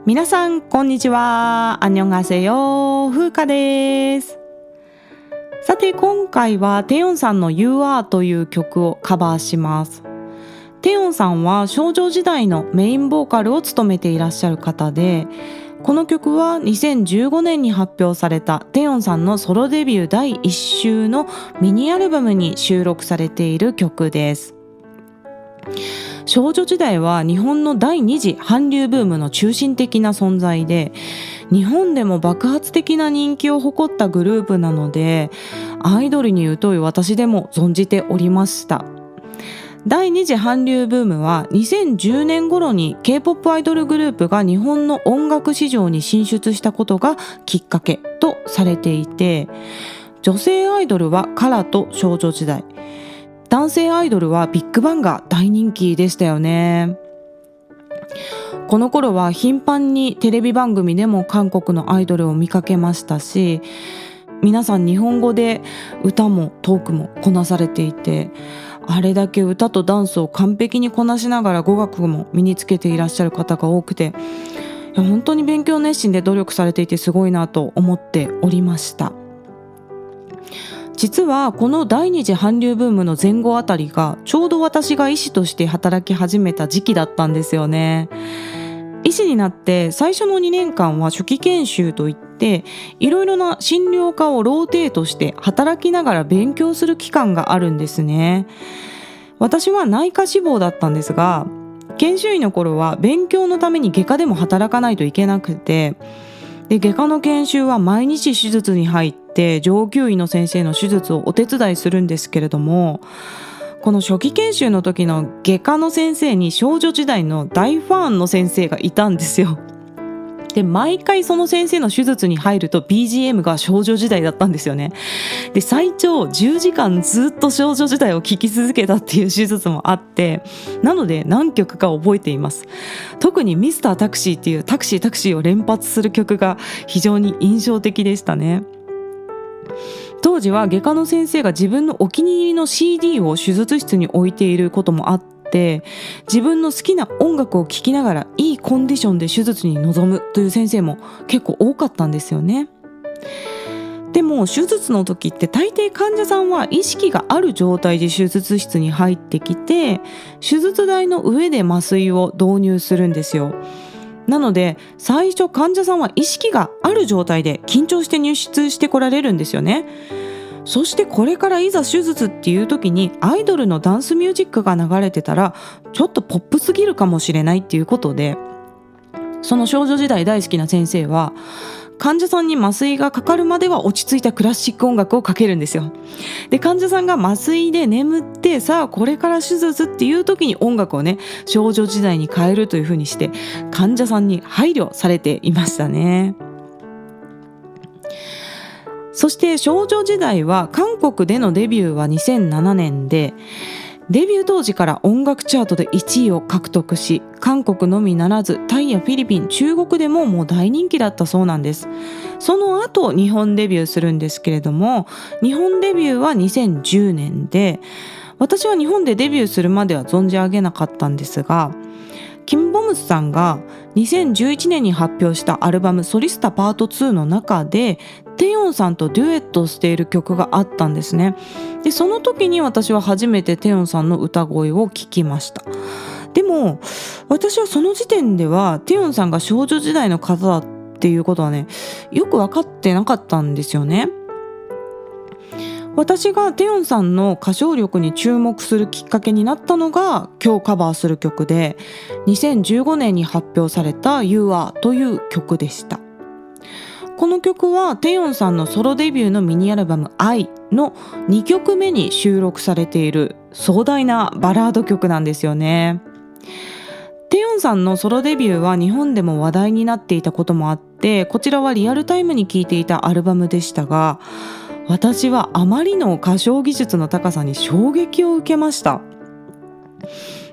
皆さんこんにちは。안녕하세요。風花です。さて今回はテヨンさんの You Are という曲をカバーします。テヨンさんは少女時代のメインボーカルを務めていらっしゃる方で、この曲は2015年に発表されたテヨンさんのソロデビュー第1週のミニアルバムに収録されている曲です。少女時代は日本の第2次韓流ブームの中心的な存在で、日本でも爆発的な人気を誇ったグループなので、アイドルに疎い私でも存じておりました。第2次韓流ブームは2010年頃に K-POP アイドルグループが日本の音楽市場に進出したことがきっかけとされていて、女性アイドルはカラと少女時代、男性アイドルはビッグバンが大人気でしたよね。この頃は頻繁にテレビ番組でも韓国のアイドルを見かけましたし、皆さん日本語で歌もトークもこなされていて、あれだけ歌とダンスを完璧にこなしながら語学も身につけていらっしゃる方が多くて、本当に勉強熱心で努力されていてすごいなと思っておりました。実はこの第二次韓流ブームの前後あたりがちょうど私が医師として働き始めた時期だったんですよね。医師になって最初の2年間は初期研修といって、いろいろな診療科をローテートして働きながら勉強する期間があるんですね。私は内科志望だったんですが、研修医の頃は勉強のために外科でも働かないといけなくて、で外科の研修は毎日手術に入って上級医の先生の手術をお手伝いするんですけれども、この初期研修の時の外科の先生に少女時代の大ファンの先生がいたんですよ。で毎回その先生の手術に入ると BGM が少女時代だったんですよね。で最長10時間ずっと少女時代を聴き続けたっていう手術もあって、なので何曲か覚えています。特にミスタータクシーっていうタクシーを連発する曲が非常に印象的でしたね。当時は外科の先生が自分のお気に入りの CD を手術室に置いていることもあって、自分の好きな音楽を聴きながらいいコンディションで手術に臨むという先生も結構多かったんですよね。でも手術の時って大抵患者さんは意識がある状態で手術室に入ってきて、手術台の上で麻酔を導入するんですよ。なので最初患者さんは意識がある状態で緊張して入室してこられるんですよね。そしてこれからいざ手術っていう時にアイドルのダンスミュージックが流れてたらちょっとポップすぎるかもしれないっていうことで、その少女時代大好きな先生は患者さんに麻酔がかかるまでは落ち着いたクラシック音楽をかけるんですよ。で患者さんが麻酔で眠って、さあこれから手術っていう時に音楽をね少女時代に変えるという風にして患者さんに配慮されていましたね。そして少女時代は韓国でのデビューは2007年で、デビュー当時から音楽チャートで1位を獲得し、韓国のみならずタイやフィリピン、中国でももう大人気だったそうなんです。その後日本デビューするんですけれども、日本デビューは2010年で、私は日本でデビューするまでは存じ上げなかったんですが、キム・ボムスさんが2011年に発表したアルバムソリスタパート2の中でテヨンさんとデュエットしている曲があったんですね。でその時に私は初めてテヨンさんの歌声を聞きました。でも私はその時点ではテヨンさんが少女時代の方だっていうことはねよく分かってなかったんですよね。私がテヨンさんの歌唱力に注目するきっかけになったのが今日カバーする曲で、2015年に発表された You Are という曲でした。この曲はテヨンさんのソロデビューのミニアルバム I の2曲目に収録されている壮大なバラード曲なんですよね。テヨンさんのソロデビューは日本でも話題になっていたこともあって、こちらはリアルタイムに聴いていたアルバムでしたが、私はあまりの歌唱技術の高さに衝撃を受けました。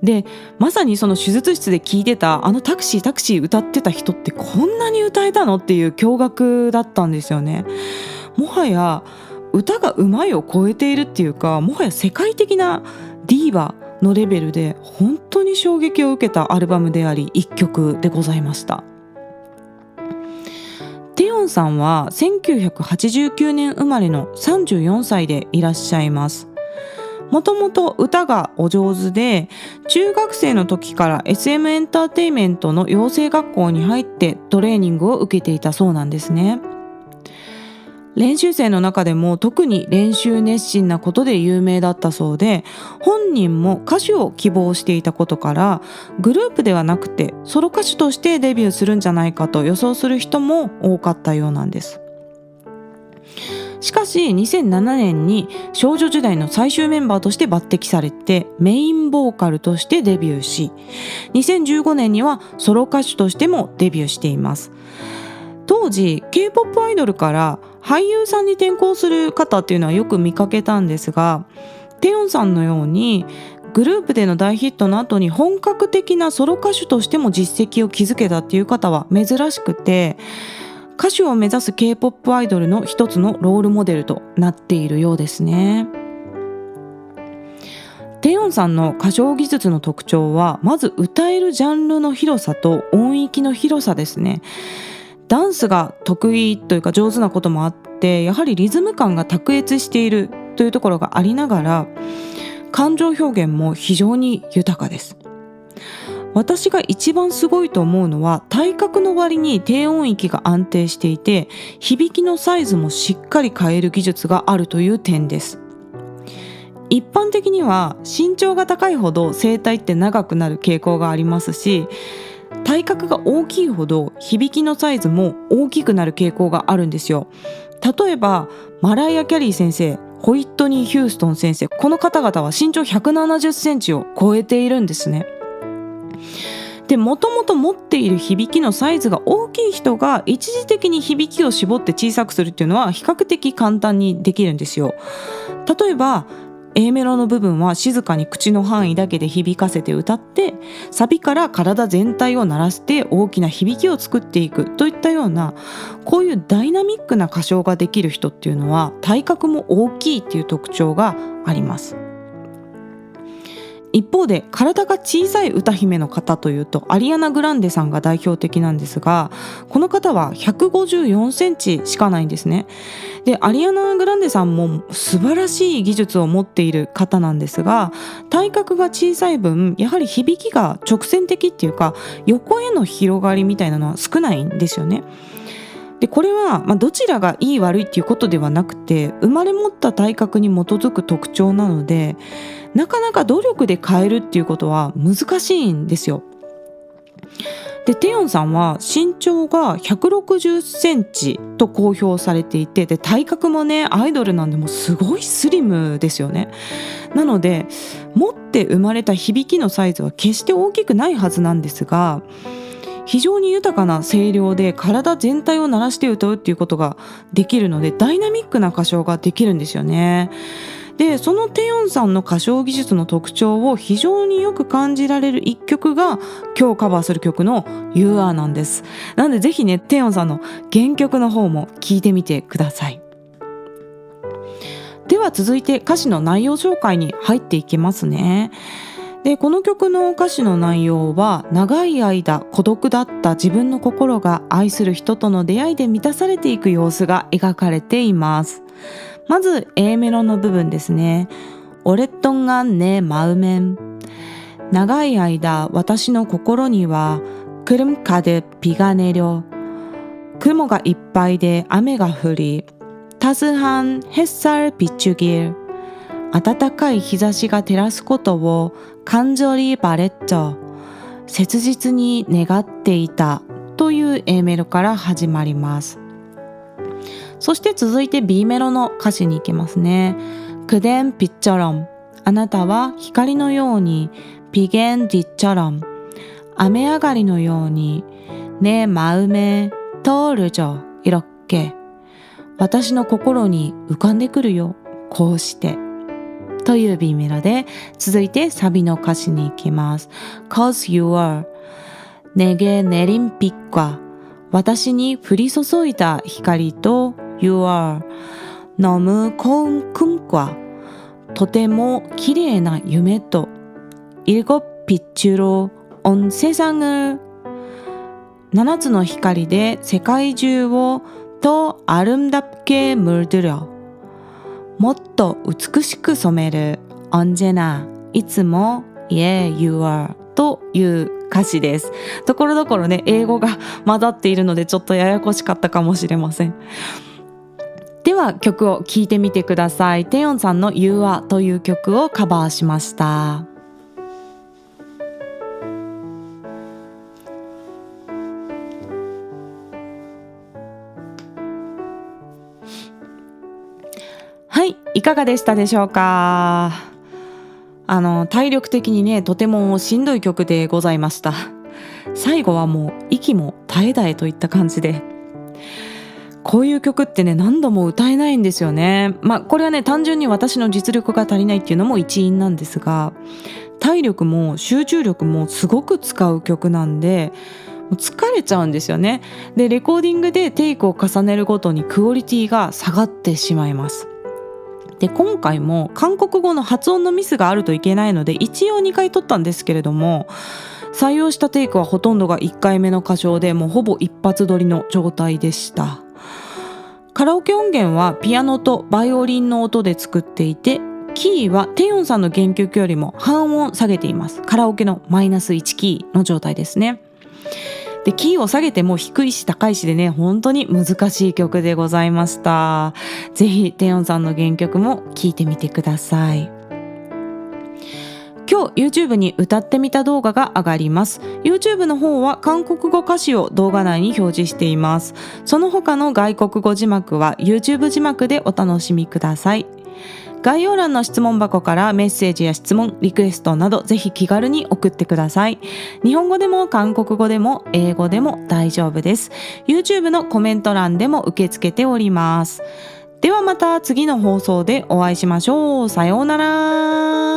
でまさにその手術室で聴いてたあのタクシー歌ってた人ってこんなに歌えたのっていう驚愕だったんですよね。もはや歌がうまいを超えているっていうか、もはや世界的なディーバのレベルで本当に衝撃を受けたアルバムであり一曲でございました。ヨンさんは1989年生まれの34歳でいらっしゃいます。もともと歌がお上手で、中学生の時から SM エンターテインメントの養成学校に入ってトレーニングを受けていたそうなんですね。練習生の中でも特に練習熱心なことで有名だったそうで、本人も歌手を希望していたことから、グループではなくてソロ歌手としてデビューするんじゃないかと予想する人も多かったようなんです。しかし2007年に少女時代の最終メンバーとして抜擢されてメインボーカルとしてデビューし、2015年にはソロ歌手としてもデビューしています。当時 K-POP アイドルから俳優さんに転向する方っていうのはよく見かけたんですが、テヨンさんのようにグループでの大ヒットの後に本格的なソロ歌手としても実績を築けたっていう方は珍しくて、歌手を目指す K-POP アイドルの一つのロールモデルとなっているようですね。テヨンさんの歌唱技術の特徴は、まず歌えるジャンルの広さと音域の広さですね。ダンスが得意というか上手なこともあって、やはりリズム感が卓越しているというところがありながら、感情表現も非常に豊かです。私が一番すごいと思うのは、体格の割に低音域が安定していて、響きのサイズもしっかり変える技術があるという点です。一般的には身長が高いほど声帯って長くなる傾向がありますし、体格が大きいほど響きのサイズも大きくなる傾向があるんですよ。例えばマライア・キャリー先生、ホイットニー・ヒューストン先生、この方々は身長170センチを超えているんですね。で、もともと持っている響きのサイズが大きい人が一時的に響きを絞って小さくするっていうのは比較的簡単にできるんですよ。例えば A メロの部分は静かに口の範囲だけで響かせて歌って、サビから体全体を鳴らして大きな響きを作っていくといったような、こういうダイナミックな歌唱ができる人っていうのは体格も大きいっていう特徴があります。一方で体が小さい歌姫の方というとアリアナ・グランデさんが代表的なんですが、この方は154センチしかないんですね。で、アリアナ・グランデさんも素晴らしい技術を持っている方なんですが、体格が小さい分やはり響きが直線的っていうか、横への広がりみたいなのは少ないんですよね。で、これはどちらがいい悪いっていうことではなくて、生まれ持った体格に基づく特徴なので、なかなか努力で変えるっていうことは難しいんですよ。で、テヨンさんは身長が160センチと公表されていて、で、体格もね、アイドルなんでもすごいスリムですよね。なので、持って生まれた響きのサイズは決して大きくないはずなんですが、非常に豊かな声量で体全体を鳴らして歌うっていうことができるので、ダイナミックな歌唱ができるんですよね。で、そのテヨンさんの歌唱技術の特徴を非常によく感じられる一曲が今日カバーする曲の You Are なんです。なのでぜひね、テヨンさんの原曲の方も聴いてみてください。では続いて歌詞の内容紹介に入っていきますね。で、この曲の歌詞の内容は、長い間孤独だった自分の心が愛する人との出会いで満たされていく様子が描かれています。まず A メロの部分ですね。오랫동안 내 마음엔、 長い間私の心には구름 가득 비가 내려、 雲がいっぱいで雨が降り、따스한 햇살 비추길、 暖かい日差しが照らすことを간절히 바랬죠、 切実に願っていたという A メロから始まります。そして続いて B メロの歌詞に行きますね。그댄 빛처럼、 あなたは光のように、비겐 뒤처럼、 雨上がりのように、내 마음에 떠오르죠 이렇게、 私の心に浮かんでくるよ、こうしてという B メロで、続いてサビの歌詞に行きます。Cause you are、 내게 내린 빛과、 私に降り注いだ光と You are、 너무 고운 꿈과、 とても綺麗な夢と 일곱 빛으로 온 세상을、 7つの光で世界中を더 아름답게 물들여もっと美しく染める언제나いつも Yeah you are という歌詞です。ところどころね英語が混ざっているのでちょっとややこしかったかもしれません。では曲を聴いてみてください。テヨンさんの You Are という曲をカバーしました。はい、いかがでしたでしょうか。体力的にねとてもしんどい曲でございました。最後はもう息も絶え絶えといった感じで、こういう曲ってね何度も歌えないんですよね。これはね単純に私の実力が足りないっていうのも一因なんですが、体力も集中力もすごく使う曲なんでもう疲れちゃうんですよね。でレコーディングでテイクを重ねるごとにクオリティが下がってしまいます。で今回も韓国語の発音のミスがあるといけないので一応2回撮ったんですけれども、採用したテイクはほとんどが1回目の歌唱でもうほぼ一発撮りの状態でした。カラオケ音源はピアノとバイオリンの音で作っていて、キーはテヨンさんの原曲よりも半音下げています。カラオケのマイナス1キーの状態ですね。でキーを下げても低いし高いしでね本当に難しい曲でございました。ぜひテヨンさんの原曲も聴いてみてください。今日 YouTube に歌ってみた動画が上がります。 YouTube の方は韓国語歌詞を動画内に表示しています。その他の外国語字幕は YouTube 字幕でお楽しみください。概要欄の質問箱からメッセージや質問、リクエストなどぜひ気軽に送ってください。日本語でも韓国語でも英語でも大丈夫です。 YouTube のコメント欄でも受け付けております。ではまた次の放送でお会いしましょう。さようなら。